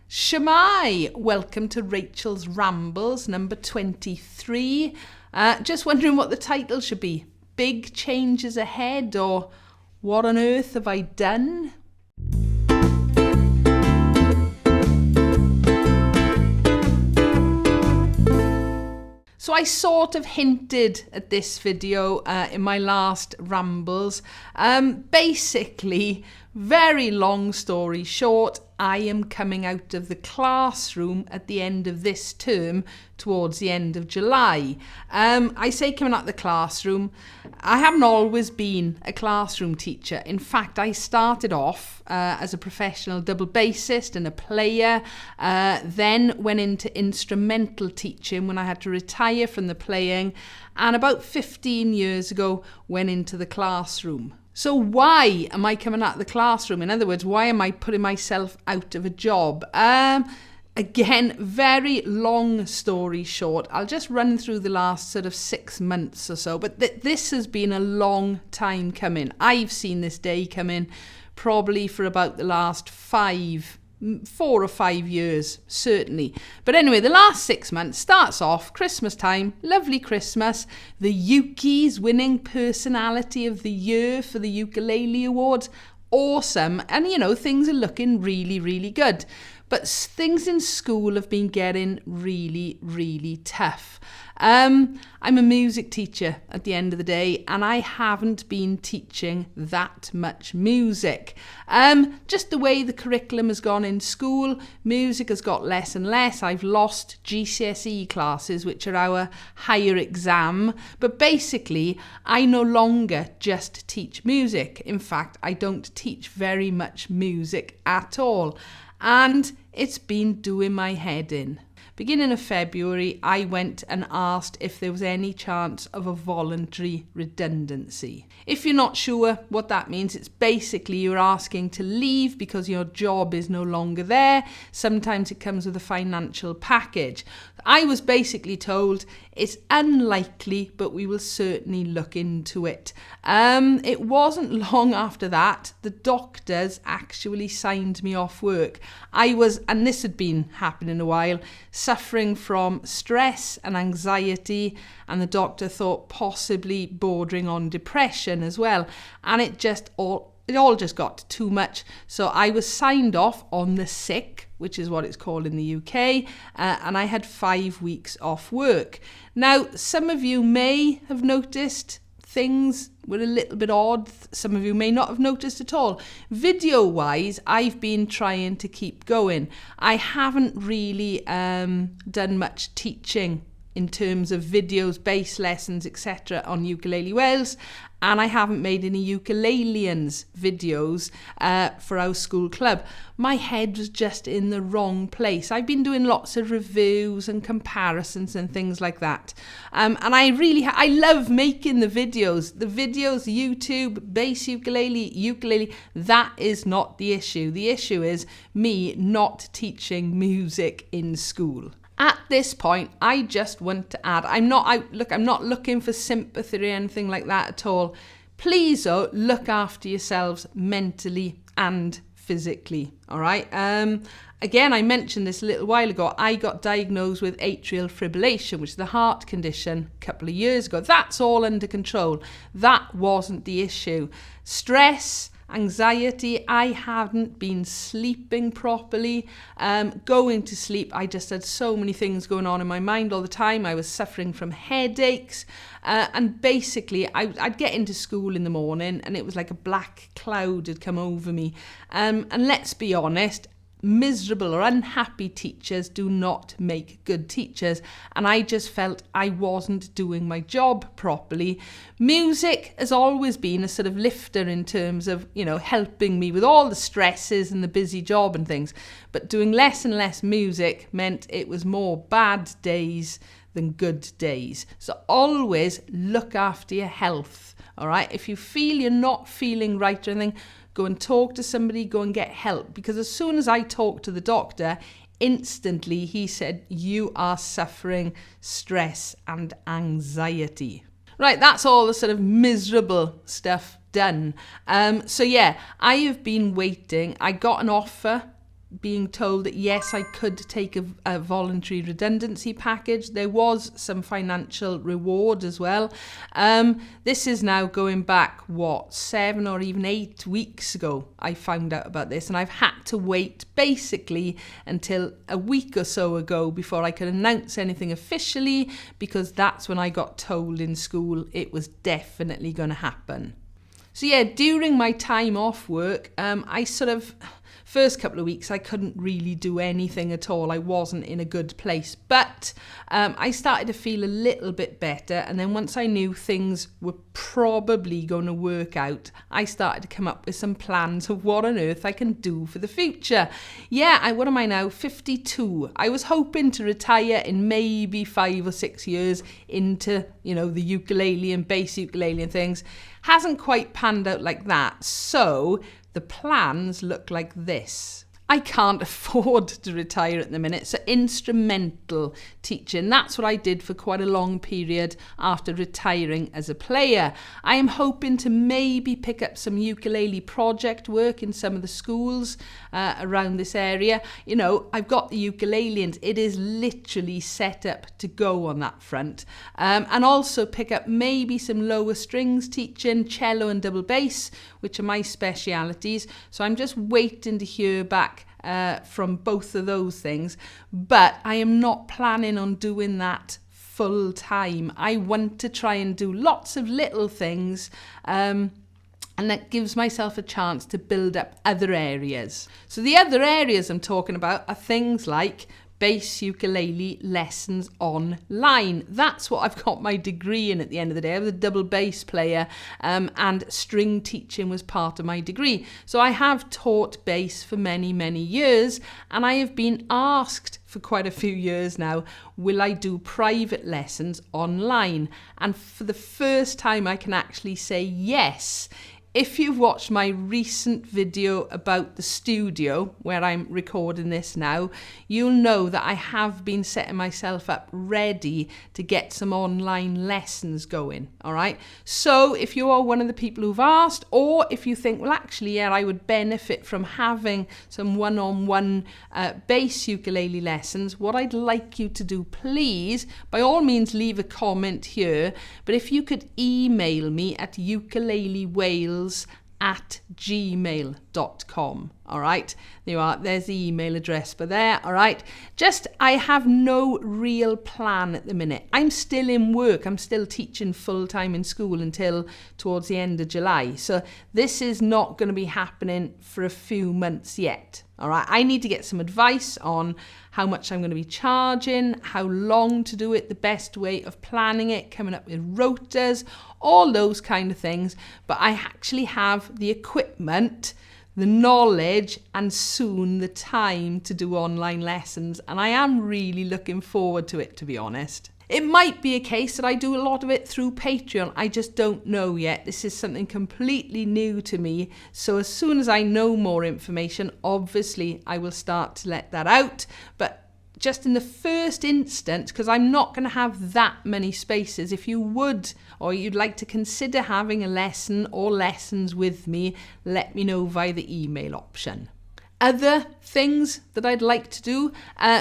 Shemai, welcome to Rachel's Rambles, number 23. Just wondering what the title should be. Big changes ahead, or what on earth have I done? So I sort of hinted at this video in my last Rambles. Basically, very long story short, I am coming out of the classroom at the end of this term, towards the end of July. I say coming out of the classroom, I haven't always been a classroom teacher. In fact, I started off as a professional double bassist and a player, then went into instrumental teaching when I had to retire from the playing, and about 15 years ago went into the classroom. So why am I coming out of the classroom? In other words, why am I putting myself out of a job? Again, very long story short. I'll just run through the last sort of 6 months or so. But this has been a long time coming. I've seen this day coming probably for about the last 4 or 5 years, certainly. But anyway, the last 6 months starts off Christmas time, lovely Christmas. The Uki's winning Personality of the Year for the Ukulele Awards. Awesome. And, you know, things are looking really, really good. But things in school have been getting really, really tough. I'm a music teacher at the end of the day, and I haven't been teaching that much music. Just the way the curriculum has gone in school, music has got less and less. I've lost GCSE classes, which are our higher exam. But basically, I no longer just teach music. In fact, I don't teach very much music at all. And it's been doing my head in. Beginning of February, I went and asked if there was any chance of a voluntary redundancy. If you're not sure what that means, it's basically you're asking to leave because your job is no longer there. Sometimes it comes with a financial package. I was basically told it's unlikely, but we will certainly look into it. It wasn't long after that, the doctors actually signed me off work. I was, and this had been happening a while, suffering from stress and anxiety, and the doctor thought possibly bordering on depression as well. And it all just got too much. So I was signed off on the sick, which is what it's called in the UK, and I had 5 weeks off work. Now, some of you may have noticed things were a little bit odd. Some of you may not have noticed at all. Video-wise, I've been trying to keep going. I haven't really done much teaching in terms of videos, bass lessons, etc. on Ukulele Wales, and I haven't made any ukuleleans videos for our school club. My head was just in the wrong place. I've been doing lots of reviews and comparisons and things like that. And I love making the videos. The videos, YouTube, bass ukulele, that is not the issue. The issue is me not teaching music in school. At this point, I just want to add, I'm not looking for sympathy or anything like that at all. Please, look after yourselves mentally and physically, all right? Again, I mentioned this a little while ago. I got diagnosed with atrial fibrillation, which is the heart condition, a couple of years ago. That's all under control. That wasn't the issue. Stress, anxiety, I hadn't been sleeping properly. Going to sleep, I just had so many things going on in my mind all the time. I was suffering from headaches. And basically, I'd get into school in the morning and it was like a black cloud had come over me. And let's be honest, miserable or unhappy teachers do not make good teachers, and I just felt I wasn't doing my job properly. Music has always been a sort of lifter in terms of, you know, helping me with all the stresses and the busy job and things, but doing less and less music meant it was more bad days than good days. So always look after your health, all right? If you feel you're not feeling right or anything, go and talk to somebody, go and get help. Because as soon as I talked to the doctor, instantly he said, you are suffering stress and anxiety. Right, that's all the sort of miserable stuff done. So yeah, I have been waiting. I got an offer being told that yes, I could take a voluntary redundancy package. There was some financial reward as well. This is now going back, 7 or even 8 weeks ago I found out about this, and I've had to wait basically until a week or so ago before I could announce anything officially, because that's when I got told in school it was definitely going to happen. So yeah, during my time off work, I first couple of weeks, I couldn't really do anything at all. I wasn't in a good place. But I started to feel a little bit better. And then once I knew things were probably going to work out, I started to come up with some plans of what on earth I can do for the future. Yeah, what am I now? 52. I was hoping to retire in maybe 5 or 6 years into, the ukulele and bass ukulele and things. Hasn't quite panned out like that. So the plans look like this. I can't afford to retire at the minute, so instrumental teaching, that's what I did for quite a long period after retiring as a player. I am hoping to maybe pick up some ukulele project work in some of the schools around this area. I've got the ukulele and it is literally set up to go on that front. And also pick up maybe some lower strings teaching, cello and double bass, which are my specialities. So I'm just waiting to hear back from both of those things, but I am not planning on doing that full time. I want to try and do lots of little things, and that gives myself a chance to build up other areas. So the other areas I'm talking about are things like bass ukulele lessons online. That's what I've got my degree in at the end of the day. I was a double bass player, and string teaching was part of my degree. So I have taught bass for many, many years, and I have been asked for quite a few years now, will I do private lessons online? And for the first time I can actually say yes. If you've watched my recent video about the studio where I'm recording this now, you'll know that I have been setting myself up ready to get some online lessons going, all right? So if you are one of the people who've asked, or if you think, well, actually, yeah, I would benefit from having some one-on-one bass ukulele lessons, what I'd like you to do, please, by all means, leave a comment here. But if you could email me at ukulelewales@gmail.com. All right, there you are. There's the email address for there. All right, I have no real plan at the minute. I'm still in work. I'm still teaching full time in school until towards the end of July. So this is not going to be happening for a few months yet. All right, I need to get some advice on how much I'm going to be charging, how long to do it, the best way of planning it, coming up with rotas, all those kind of things. But I actually have the equipment, the knowledge, and soon the time to do online lessons. And I am really looking forward to it, to be honest. It might be a case that I do a lot of it through Patreon. I just don't know yet. This is something completely new to me. So as soon as I know more information, obviously I will start to let that out. But just in the first instance, because I'm not going to have that many spaces, if you would, or you'd like to consider having a lesson or lessons with me, let me know via the email option. Other things that I'd like to do,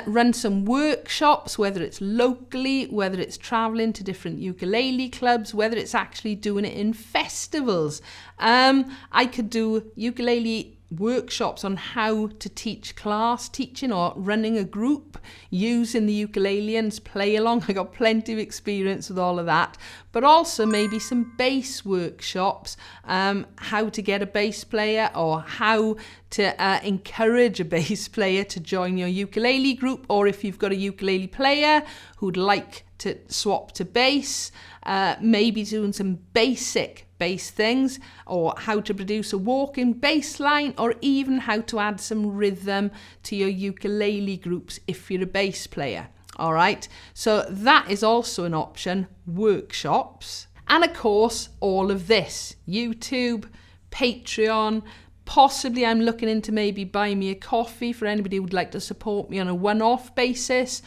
run some workshops, whether it's locally, whether it's traveling to different ukulele clubs, whether it's actually doing it in festivals. I could do ukulele workshops on how to teach class teaching or running a group using the ukulele and play along. I got plenty of experience with all of that, but also maybe some bass workshops, how to get a bass player or how to encourage a bass player to join your ukulele group, or if you've got a ukulele player who'd like to swap to bass, maybe doing some basic bass things, or how to produce a walking bass line, or even how to add some rhythm to your ukulele groups if you're a bass player. All right, so that is also an option, workshops. And of course, all of this, YouTube, Patreon. Possibly I'm looking into maybe buy me a coffee for anybody who would like to support me on a one-off basis.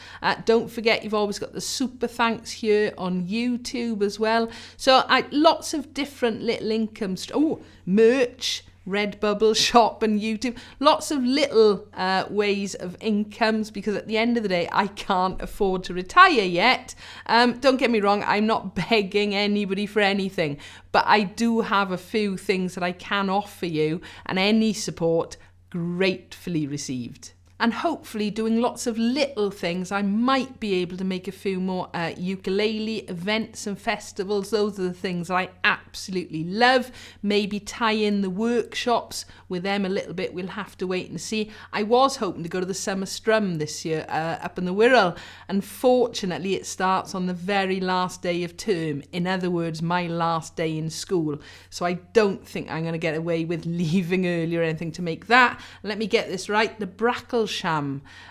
Don't forget, you've always got the super thanks here on YouTube as well. So lots of different little income. Merch. Redbubble shop and YouTube. Lots of little ways of incomes, because at the end of the day, I can't afford to retire yet. Don't get me wrong, I'm not begging anybody for anything, but I do have a few things that I can offer you, and any support gratefully received. And hopefully doing lots of little things, I might be able to make a few more ukulele events and festivals. Those are the things that I absolutely love. Maybe tie in the workshops with them a little bit. We'll have to wait and see. I was hoping to go to the Summer Strum this year up in the Wirral. Unfortunately, it starts on the very last day of term. In other words, my last day in school. So I don't think I'm going to get away with leaving early or anything to make that. Let me get this right. The Bracklesham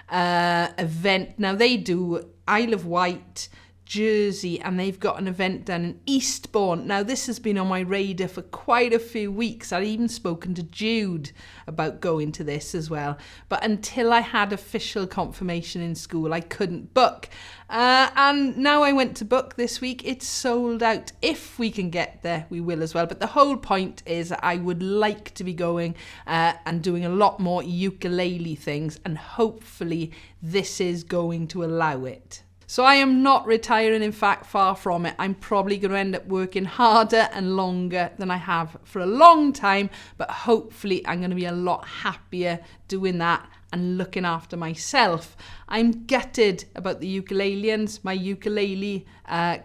event. Now they do Isle of Wight, Jersey, and they've got an event down in Eastbourne. Now this has been on my radar for quite a few weeks. I'd even spoken to Jude about going to this as well. But until I had official confirmation in school, I couldn't book. And now I went to book this week. It's sold out. If we can get there, we will as well. But the whole point is I would like to be going and doing a lot more ukulele things, and hopefully this is going to allow it. So I am not retiring, in fact, far from it. I'm probably going to end up working harder and longer than I have for a long time, but hopefully I'm going to be a lot happier doing that and looking after myself. I'm gutted about the ukuleleans, my ukulele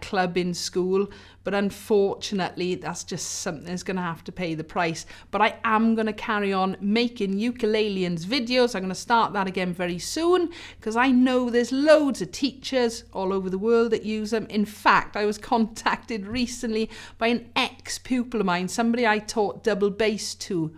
club in school, but unfortunately that's just something that's going to have to pay the price. But I am going to carry on making ukuleleans videos. I'm going to start that again very soon, because I know there's loads of teachers all over the world that use them. In fact, I was contacted recently by an ex-pupil of mine, somebody I taught double bass to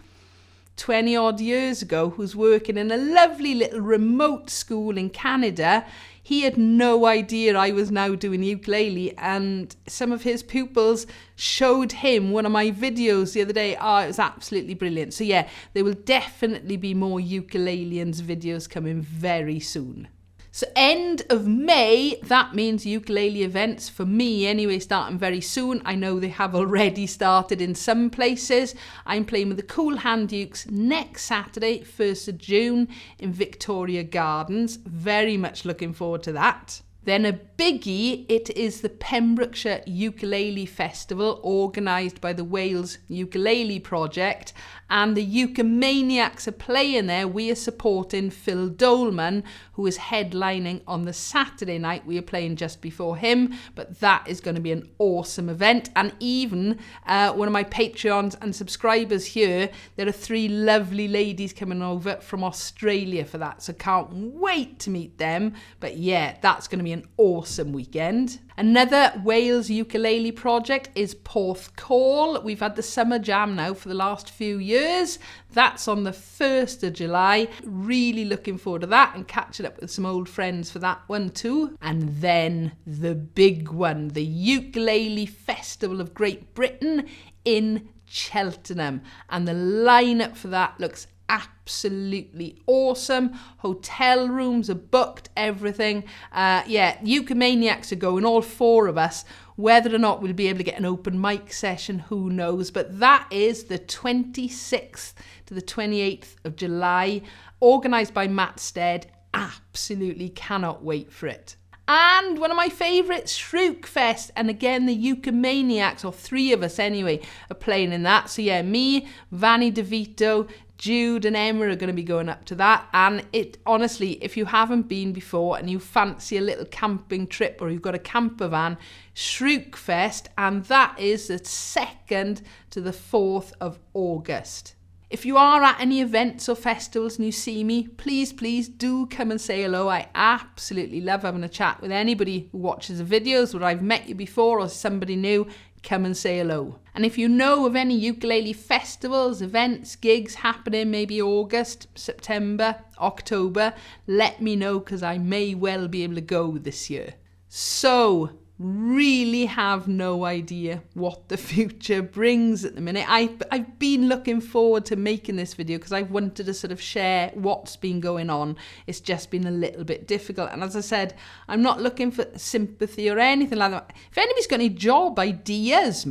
20 odd years ago, who's working in a lovely little remote school in Canada. He had no idea I was now doing ukulele, and some of his pupils showed him one of my videos the other day. Oh, it was absolutely brilliant. So yeah, there will definitely be more ukuleleans videos coming very soon. So end of May, that means ukulele events for me anyway, starting very soon. I know they have already started in some places. I'm playing with the Cool Hand Ukes next Saturday, 1st of June in Victoria Gardens. Very much looking forward to that. Then a biggie, it is the Pembrokeshire Ukulele Festival, organised by the Wales Ukulele Project, and the Ukumaniacs are playing there. We are supporting Phil Dolman, who is headlining on the Saturday night. We are playing just before him, but that is going to be an awesome event. And even one of my Patreons and subscribers here, there are 3 lovely ladies coming over from Australia for that, so can't wait to meet them. But yeah, that's going to be an awesome weekend. Another Wales ukulele project is Porthcawl. We've had the summer jam now for the last few years. That's on the 1st of July. Really looking forward to that and catching up with some old friends for that one too. And then the big one, the Ukulele Festival of Great Britain in Cheltenham. And the lineup for that looks absolutely awesome. Hotel rooms are booked, everything. Ukumaniacs are going, all 4 of us. Whether or not we'll be able to get an open mic session, who knows? But that is the 26th to the 28th of July, organised by Matt Stead. Absolutely cannot wait for it. And one of my favourites, Shrookfest. And again, the Ukumaniacs, or 3 of us anyway, are playing in that. So yeah, me, Vanny DeVito, Jude and Emma are going to be going up to that. And it honestly, if you haven't been before and you fancy a little camping trip, or you've got a camper van, Shrookfest, and that is the 2nd to the 4th of August. If you are at any events or festivals and you see me, please do come and say hello. I absolutely love having a chat with anybody who watches the videos, whether I've met you before or somebody new. Come and say hello. And if you know of any ukulele festivals, events, gigs happening, maybe August, September, October, let me know, because I may well be able to go this year. So, really have no idea what the future brings at the minute. I've been looking forward to making this video because I've wanted to sort of share what's been going on. It's just been a little bit difficult. And as I said, I'm not looking for sympathy or anything like that. If anybody's got any job ideas,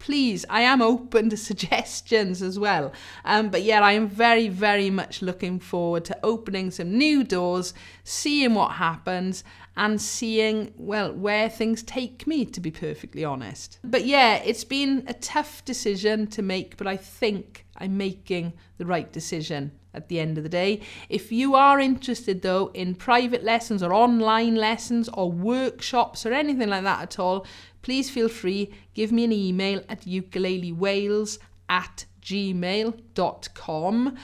please, I am open to suggestions as well. But yeah, I am very, very much looking forward to opening some new doors, seeing what happens, and seeing, well, where things take me, to be perfectly honest. But yeah, it's been a tough decision to make, but I think I'm making the right decision at the end of the day. If you are interested though in private lessons or online lessons or workshops or anything like that at all, please feel free, give me an email at ukulelewales@gmail.com.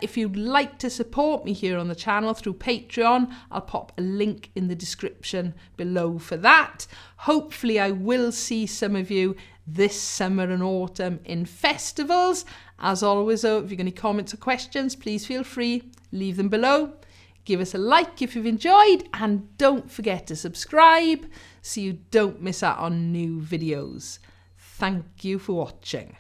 If you'd like to support me here on the channel through Patreon, I'll pop a link in the description below for that. Hopefully I will see some of you this summer and autumn in festivals. As always though, if you've got any comments or questions, please feel free, leave them below. Give us a like if you've enjoyed, and don't forget to subscribe so you don't miss out on new videos. Thank you for watching.